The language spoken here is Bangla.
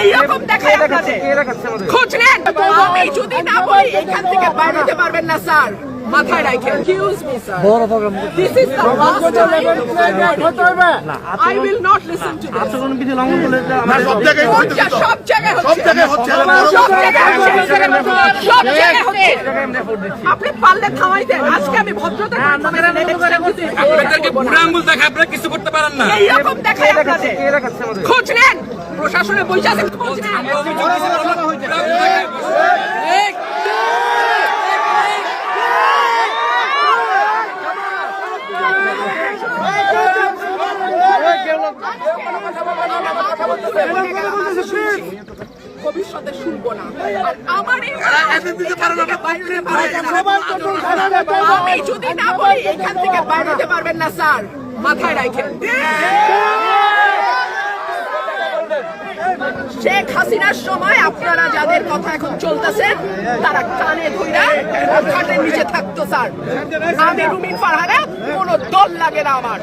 এইরকম দেখায় আপনাদের খোঁজ নেন। আমি যদি না বলি এখান থেকে বাইরে যেতে পারবেন না স্যার, মাথায় রাখেন। Excuse me, sir. This is the last time. I will not listen to this. সব জায়গায় হচ্ছে। আপনি পারলে থামাই দেন। আজকে আমি ভদ্রতা আপনাদেরকে বুড়া আঙ্গুল দেখায় আপনারা কিছু করতে পারেন না। এইরকম দেখায় আপনাদের খোঁজ নেন। প্রশাসনে বসে আছেন, খোঁজ নেন। ভবিষ্যতে শুনবো না। আর আমার আমি যদি না বলি এখান থেকে বাইরে যেতে পারবেন না স্যার, মাথায় রাখেন। শেখ হাসিনার সময় আপনারা যাদের কথা এখন চলতেছেন তারা কানে ধইরা খাটের নিচে থাকতো স্যার। আমি রুমিন ফারহানা, কোনো দল লাগে না আমার।